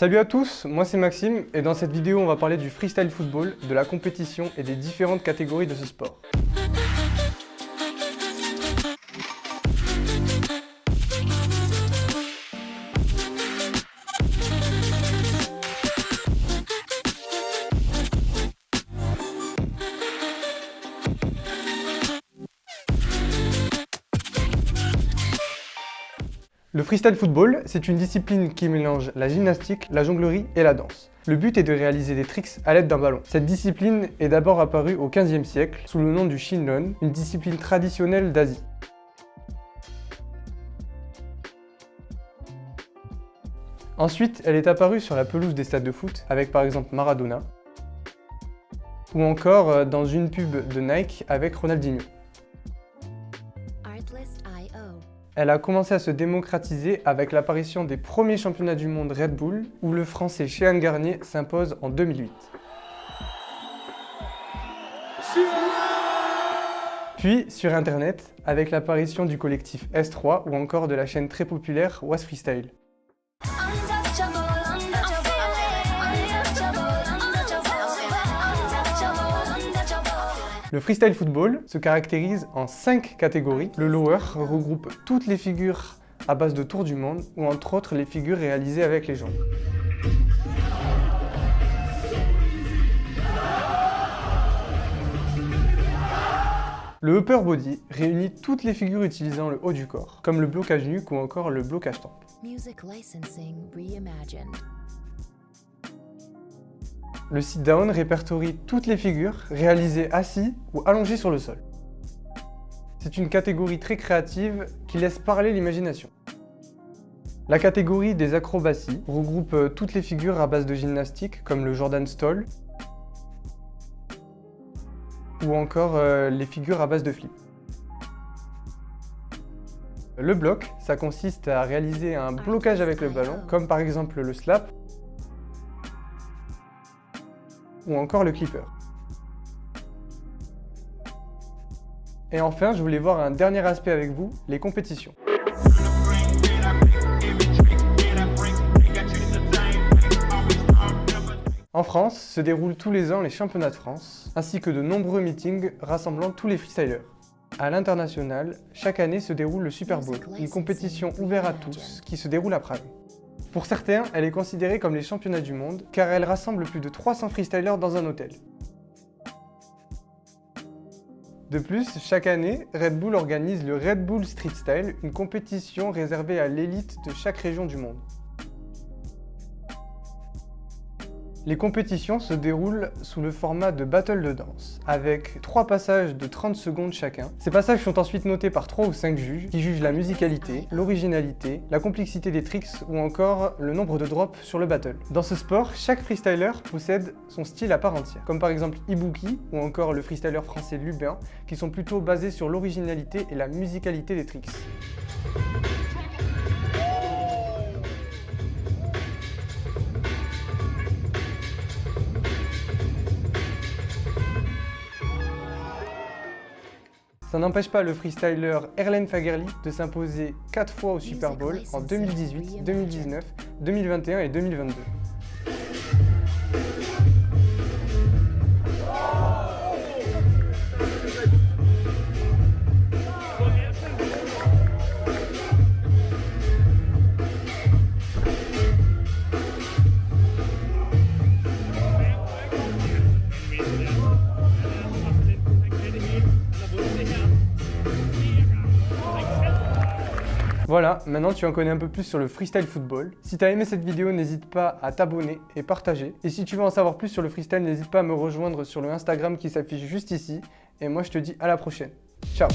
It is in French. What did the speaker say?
Salut à tous, moi c'est Maxime et dans cette vidéo on va parler du freestyle football, de la compétition et des différentes catégories de ce sport. Le freestyle football, c'est une discipline qui mélange la gymnastique, la jonglerie et la danse. Le but est de réaliser des tricks à l'aide d'un ballon. Cette discipline est d'abord apparue au XVe siècle sous le nom du Shinron, une discipline traditionnelle d'Asie. Ensuite, elle est apparue sur la pelouse des stades de foot, avec par exemple Maradona, ou encore dans une pub de Nike avec Ronaldinho. Elle a commencé à se démocratiser avec l'apparition des premiers championnats du monde Red Bull, où le français Shehan Garnier s'impose en 2008. Puis sur internet, avec l'apparition du collectif S3 ou encore de la chaîne très populaire Was Freestyle. Le freestyle football se caractérise en 5 catégories. Le lower regroupe toutes les figures à base de tours du monde ou entre autres les figures réalisées avec les jambes. Le upper body réunit toutes les figures utilisant le haut du corps, comme le blocage nuque ou encore le blocage tempe. Le sit-down répertorie toutes les figures réalisées assis ou allongées sur le sol. C'est une catégorie très créative qui laisse parler l'imagination. La catégorie des acrobaties regroupe toutes les figures à base de gymnastique comme le Jordan Stall ou encore les figures à base de flip. Le bloc, ça consiste à réaliser un blocage avec le ballon comme par exemple le slap ou encore le clipper. Et enfin, je voulais voir un dernier aspect avec vous, les compétitions. En France, se déroulent tous les ans les championnats de France, ainsi que de nombreux meetings rassemblant tous les freestylers. À l'international, chaque année se déroule le Super Bowl, une compétition ouverte à tous qui se déroule à Prague. Pour certains, elle est considérée comme les championnats du monde car elle rassemble plus de 300 freestylers dans un hôtel. De plus, chaque année, Red Bull organise le Red Bull Street Style, une compétition réservée à l'élite de chaque région du monde. Les compétitions se déroulent sous le format de battle de danse, avec 3 passages de 30 secondes chacun. Ces passages sont ensuite notés par 3 ou 5 juges qui jugent la musicalité, l'originalité, la complexité des tricks ou encore le nombre de drops sur le battle. Dans ce sport, chaque freestyler possède son style à part entière, comme par exemple Ibuki ou encore le freestyler français Lubin, qui sont plutôt basés sur l'originalité et la musicalité des tricks. Ça n'empêche pas le freestyler Erlen Fagerli de s'imposer 4 fois au Super Bowl en 2018, 2019, 2021 et 2022. Voilà, maintenant tu en connais un peu plus sur le freestyle football. Si tu as aimé cette vidéo, n'hésite pas à t'abonner et partager. Et si tu veux en savoir plus sur le freestyle, n'hésite pas à me rejoindre sur le Instagram qui s'affiche juste ici. Et moi je te dis à la prochaine. Ciao!